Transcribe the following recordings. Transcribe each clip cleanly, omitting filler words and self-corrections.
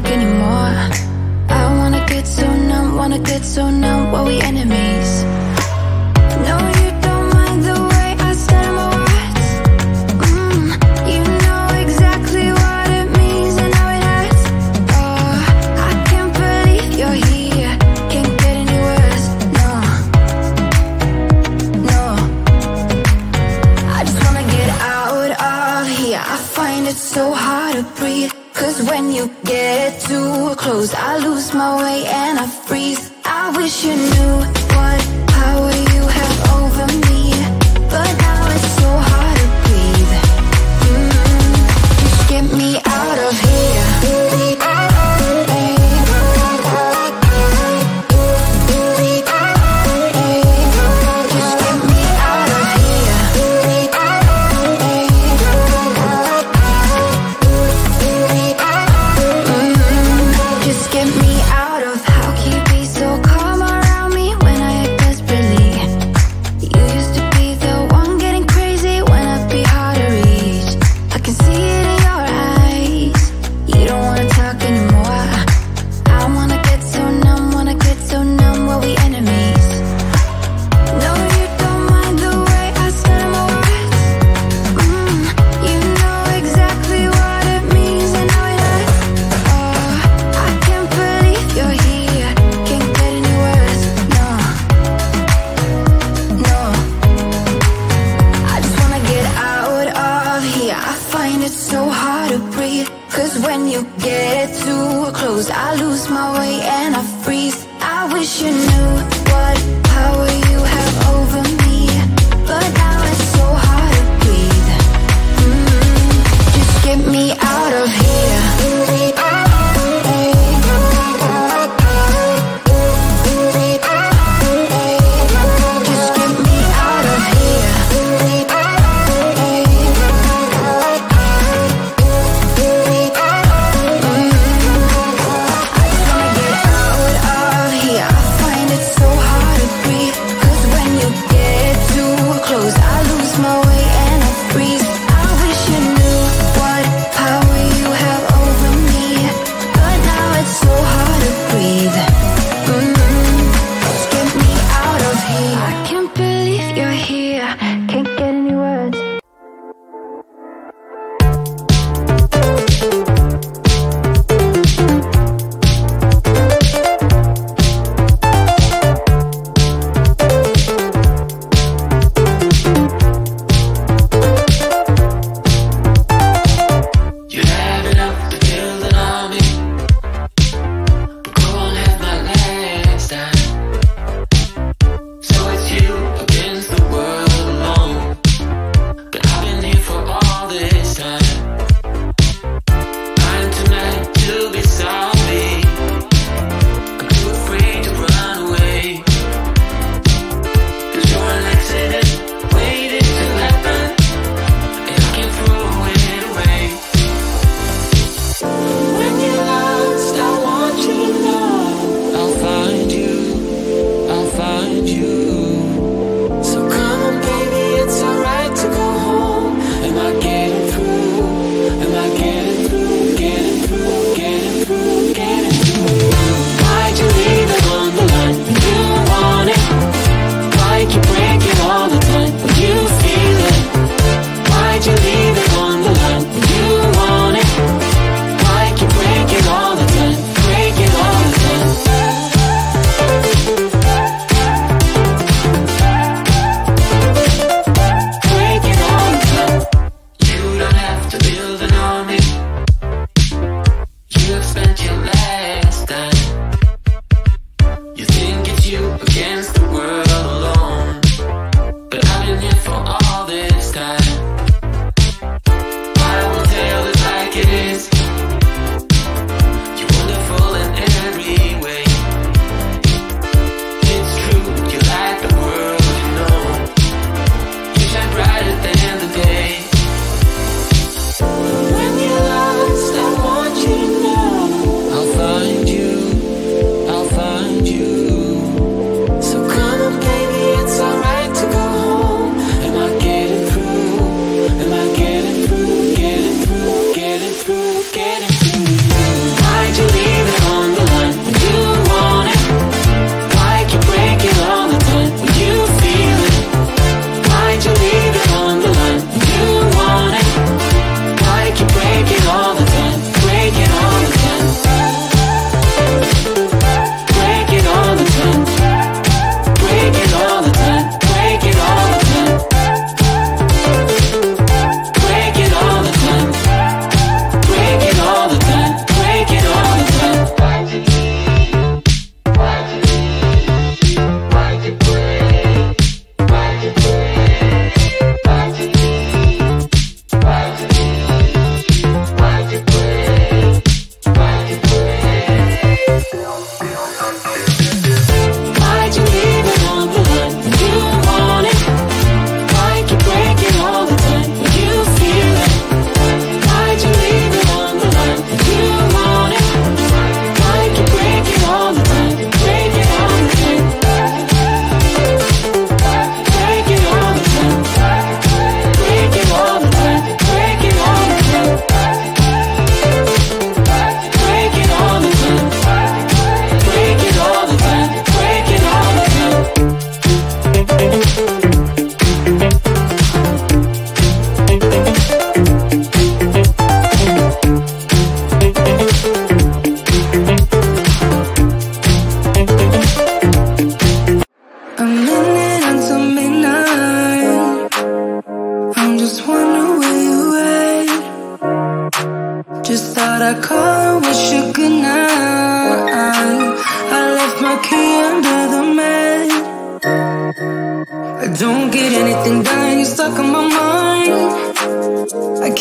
talk anymore. I wanna get so numb while we enemies. No, you don't mind the way I stutter my words. You know exactly what it means and how it hurts. Oh, I can't believe you're here. Can't get any worse. No, no. I just wanna get out of here. I find it so hard to breathe. Cause when you get too close, I lose my way and I freeze. I wish you knew what power you have over me, but now it's so hard to breathe. Just get me out of here. Just get me out of here. Just get me out of. How can you be so calm around me when I act desperately? You used to be the one getting crazy when I'd be hard to reach. I can see it in your eyes. You don't wanna talk anymore. I wanna get so numb while we enemies. No, you don't mind the way I stutter my words. You know exactly what it means and how it hurts. Oh, I can't believe you're here. Can't get any worse. No, no. I just wanna get out of here. I find it so hard to breathe. Cause when you get too close, I lose my way and I freeze. I wish you knew what power you have over me, but now it's so hard to breathe. Just get me out of here. Just get me out of here. I just wanna get out of here. I find it so hard to breathe. Cause when you get too close, I lose my way and I freeze. I wish you knew what power you have over me, but now it's so hard to breathe. Just get me out of here. I can't believe you're here. Can't get any words. You have enough to build an army, but go on, have my last time. So it's you against the world alone, but I've been here for all this time. I'm tonight to be sorry. I'm too afraid to run away. Cause you're an accident waiting to happen, and I can't throw it away. When you're lost, I want you to know I'll find you, I'll find you. So come on, baby, it's alright to go home. Am I getting through? Am I getting through? Getting through, getting through, getting through. Why'd you leave it on the line when you want it? Why'd you break it all the time when you feel it? Why'd you leave it on the line when you want it? Why'd you break it all the time? Break it all the time. Break it all the time. You don't have to build an army. You have spent your last time. You think it's you against the world alone, but I've been here for all this time. I will tell it like it is. You're wonderful in every way. It's true, you light the world, you know. You shine brighter than the day. When you're lost, I want you to know I'll find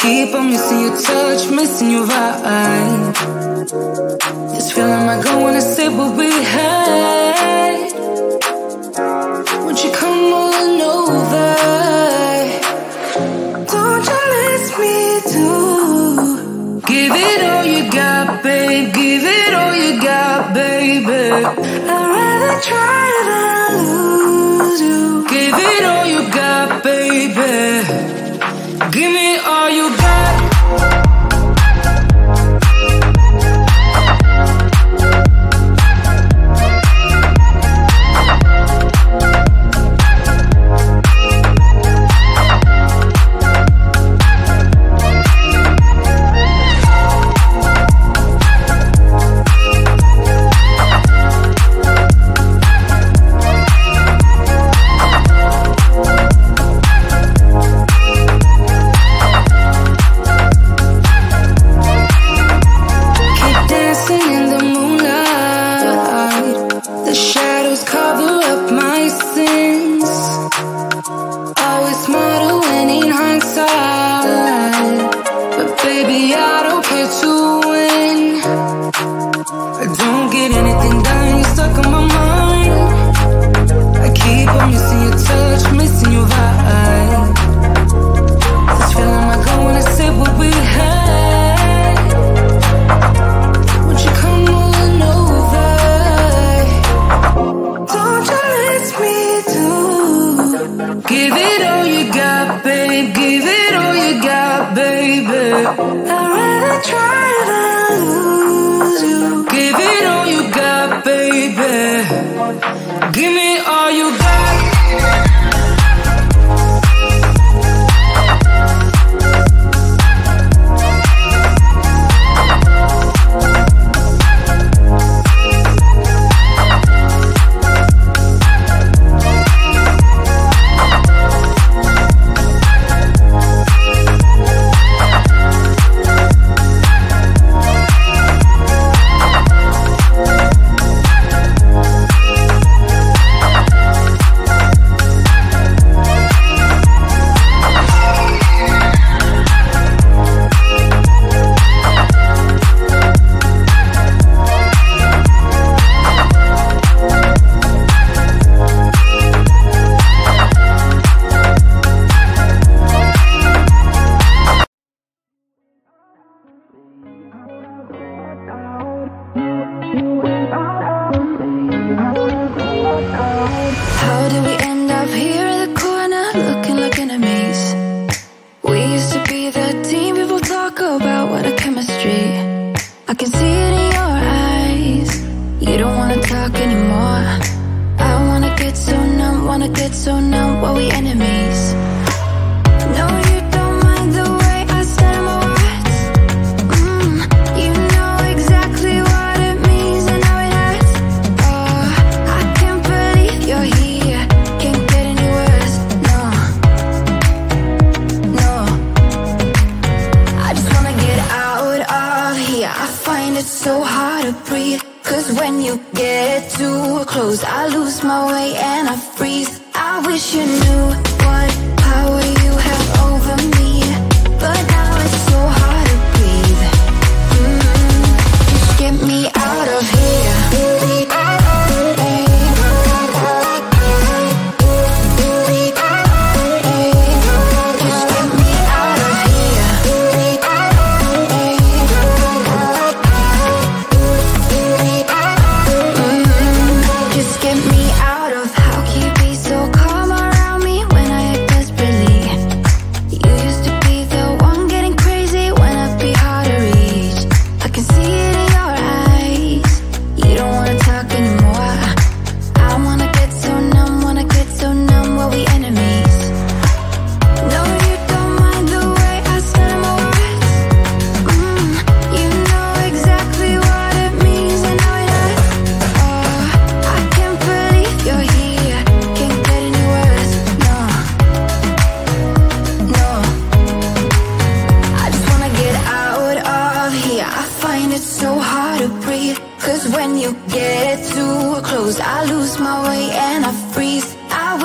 keep on missing your touch, missing your vibe. This feeling I go when I say what we had. Won't you come on over? Don't you miss me too? Give it all you got, babe. Give it all you got, baby. I'd rather try than lose you. Give it all you got, baby. Give me all you got.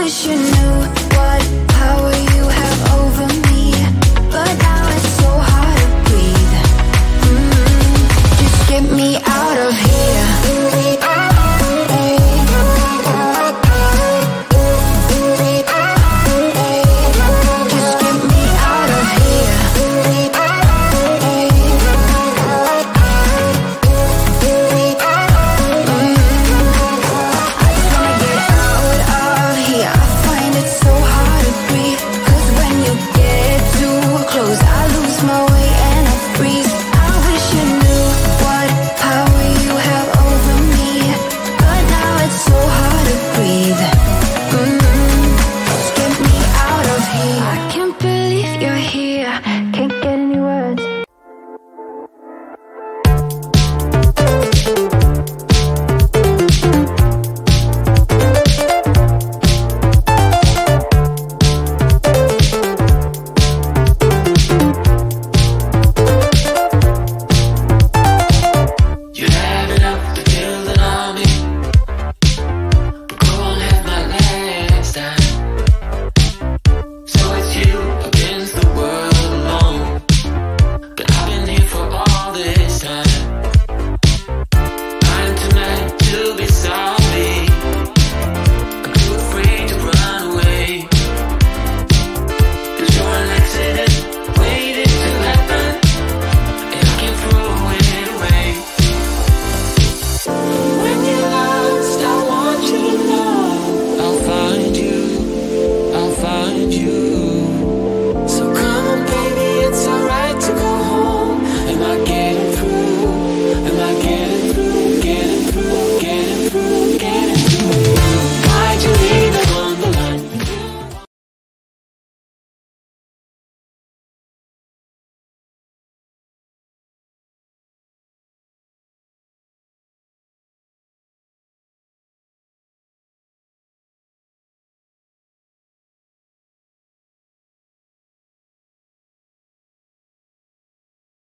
wish you knew what power you have over me, but now it's so me out of here.